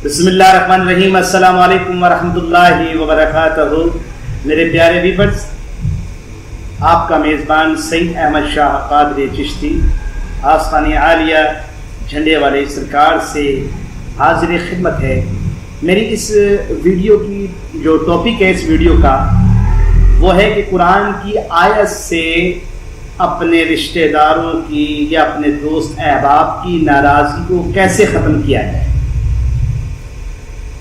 بسم اللہ الرحمن الرحیم۔ السلام علیکم ورحمۃ اللہ وبرکاتہ۔ میرے پیارے ویورز، آپ کا میزبان سید احمد شاہ قادری چشتی آستانِ عالیہ جھنڈے والے سرکار سے حاضر خدمت ہے۔ میری اس ویڈیو کی جو ٹاپک ہے اس ویڈیو کا وہ ہے کہ قرآن کی آیت سے اپنے رشتہ داروں کی یا اپنے دوست احباب کی ناراضگی کو کیسے ختم کیا جائے۔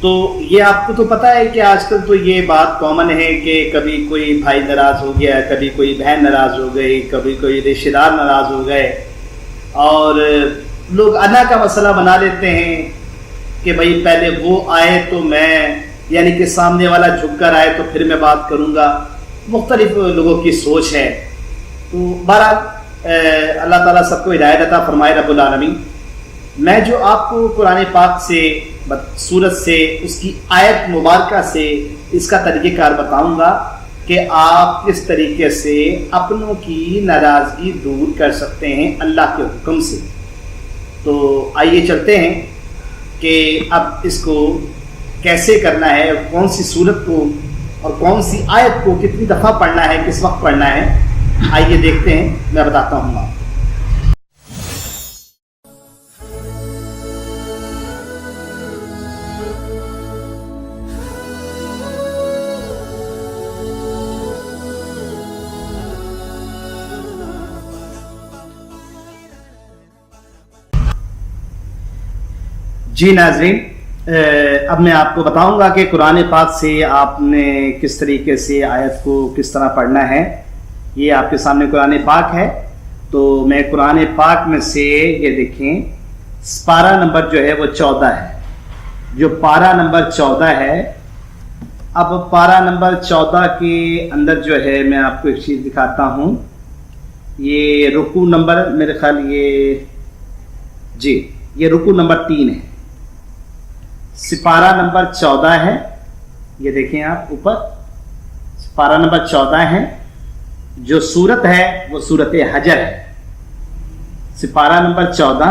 تو یہ آپ کو تو پتہ ہے کہ آج کل تو یہ بات کامن ہے کہ کبھی کوئی بھائی ناراض ہو گیا، کبھی کوئی بہن ناراض ہو گئی، کبھی کوئی رشتہ دار ناراض ہو گئے، اور لوگ انا کا مسئلہ بنا لیتے ہیں کہ بھائی پہلے وہ آئے تو میں، یعنی کہ سامنے والا جھک کر آئے تو پھر میں بات کروں گا۔ مختلف لوگوں کی سوچ ہے۔ تو بہرحال اللہ تعالیٰ سب کو ہدایت عطا فرمائے رب العالمین۔ میں جو آپ کو قرآن پاک سے سورت سے اس کی آیت مبارکہ سے اس کا طریقہ کار بتاؤں گا کہ آپ کس طریقے سے اپنوں کی ناراضگی دور کر سکتے ہیں اللہ کے حکم سے۔ تو آئیے چلتے ہیں کہ اب اس کو کیسے کرنا ہے، کون سی سورت کو اور کون سی آیت کو کتنی دفعہ پڑھنا ہے، کس وقت پڑھنا ہے، آئیے دیکھتے ہیں، میں بتاتا ہوں آپ۔ جی ناظرین، اب میں آپ کو بتاؤں گا کہ قرآن پاک سے آپ نے کس طریقے سے آیت کو کس طرح پڑھنا ہے۔ یہ آپ کے سامنے قرآن پاک ہے، تو میں قرآن پاک میں سے یہ دیکھیں پارہ نمبر جو ہے وہ 14 ہے، جو پارہ نمبر 14 ہے۔ اب پارہ نمبر 14 کے اندر جو ہے میں آپ کو ایک چیز دکھاتا ہوں، یہ رکوع نمبر میرے خیال یہ رکوع نمبر 3 ہے، سپارہ نمبر 14 ہے۔ یہ دیکھیں آپ اوپر سپارہ نمبر 14 ہے۔ جو سورت ہے وہ سورت حجر ہے، سپارہ نمبر 14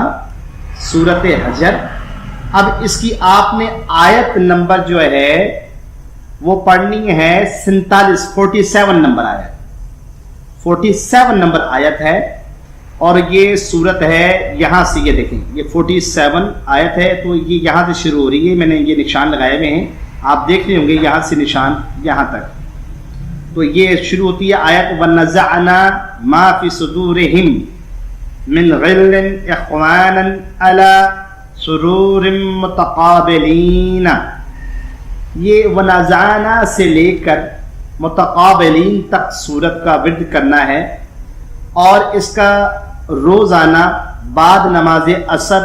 سورت حجر۔ اب اس کی آپ نے آیت نمبر جو ہے وہ پڑھنی ہے 47 نمبر آیت، 47 نمبر آیت ہے، اور یہ صورت ہے یہاں سے، یہ دیکھیں یہ 47 آیت ہے، تو یہ یہاں سے شروع ہو رہی ہے۔ میں نے یہ نشان لگائے ہوئے ہیں، آپ دیکھ رہے ہوں گے یہاں سے نشان یہاں تک۔ تو یہ شروع ہوتی ہے آیت وَنَزَعْنَا مَا فِي صُدُورِهِمْ مِنْ غِلٍّ إِخْوَانًا عَلَى سُرُورٍ مُتَقَابِلِينَ۔ یہ وَنَزَعْنَا سے لے کر متقابلین تک سورت کا ورد کرنا ہے، اور اس کا روزانہ بعد نماز عصر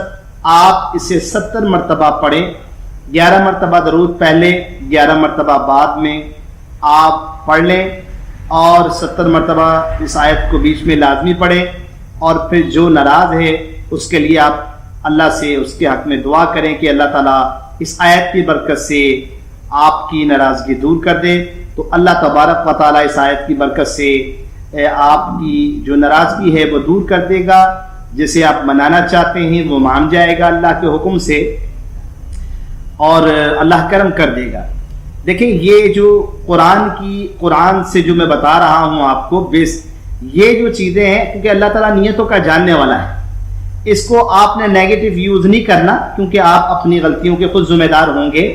آپ اسے 70 مرتبہ پڑھیں، 11 مرتبہ درود پہلے 11 مرتبہ بعد میں آپ پڑھ لیں، اور 70 مرتبہ اس آیت کو بیچ میں لازمی پڑھیں، اور پھر جو ناراض ہے اس کے لیے آپ اللہ سے اس کے حق میں دعا کریں کہ اللہ تعالیٰ اس آیت کی برکت سے آپ کی ناراضگی دور کر دے۔ تو اللہ تبارک و تعالیٰ اس آیت کی برکت سے آپ کی جو ناراضگی ہے وہ دور کر دے گا، جسے آپ منانا چاہتے ہیں وہ مان جائے گا اللہ کے حکم سے، اور اللہ کرم کر دے گا۔ دیکھیں یہ جو قرآن سے جو میں بتا رہا ہوں آپ کو، یہ جو چیزیں ہیں، کیونکہ اللہ تعالیٰ نیتوں کا جاننے والا ہے، اس کو آپ نے نیگیٹو یوز نہیں کرنا، کیونکہ آپ اپنی غلطیوں کے خود ذمہ دار ہوں گے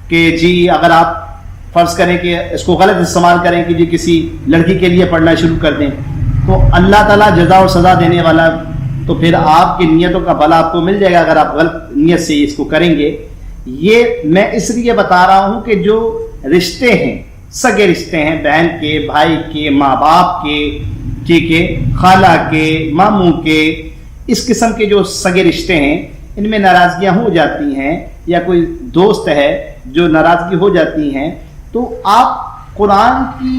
کہ جی اگر آپ فرض کریں کہ اس کو غلط استعمال کریں کہ جی کسی لڑکی کے لیے پڑھنا شروع کر دیں، تو اللہ تعالیٰ جزا و سزا دینے والا، تو پھر آپ کی نیتوں کا بھلا آپ کو مل جائے گا اگر آپ غلط نیت سے اس کو کریں گے۔ یہ میں اس لیے بتا رہا ہوں کہ جو رشتے ہیں، سگے رشتے ہیں، بہن کے، بھائی کے، ماں باپ کے، ٹھیک ہے، خالہ کے، ماموں کے، اس قسم کے جو سگے رشتے ہیں، ان میں ناراضگیاں ہو جاتی ہیں، یا کوئی دوست ہے جو ناراضگی ہو جاتی ہیں، تو آپ قرآن کی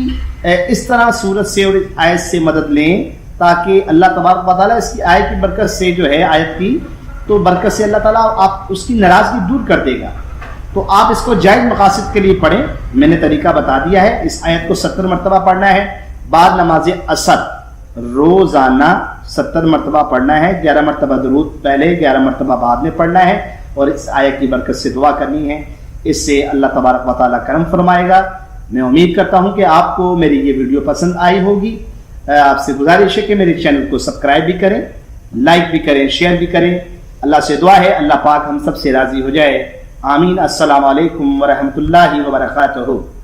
اس طرح صورت سے اور آیت سے مدد لیں، تاکہ اللہ تبارک و تعالیٰ اس کی آیت کی برکت سے جو ہے، آیت کی تو برکت سے اللہ تعالیٰ آپ اس کی ناراضگی دور کر دے گا۔ تو آپ اس کو جائز مقاصد کے لیے پڑھیں، میں نے طریقہ بتا دیا ہے۔ اس آیت کو 70 مرتبہ پڑھنا ہے، بعد نماز عصر روزانہ 70 مرتبہ پڑھنا ہے، 11 مرتبہ درود پہلے 11 مرتبہ بعد میں پڑھنا ہے، اور اس آیت کی برکت سے دعا کرنی ہے، اس سے اللہ تبارک و تعالیٰ کرم فرمائے گا۔ میں امید کرتا ہوں کہ آپ کو میری یہ ویڈیو پسند آئی ہوگی۔ آپ سے گزارش ہے کہ میرے چینل کو سبسکرائب بھی کریں، لائک بھی کریں، شیئر بھی کریں۔ اللہ سے دعا ہے اللہ پاک ہم سب سے راضی ہو جائے۔ آمین۔ السلام علیکم ورحمۃ اللہ وبرکاتہ۔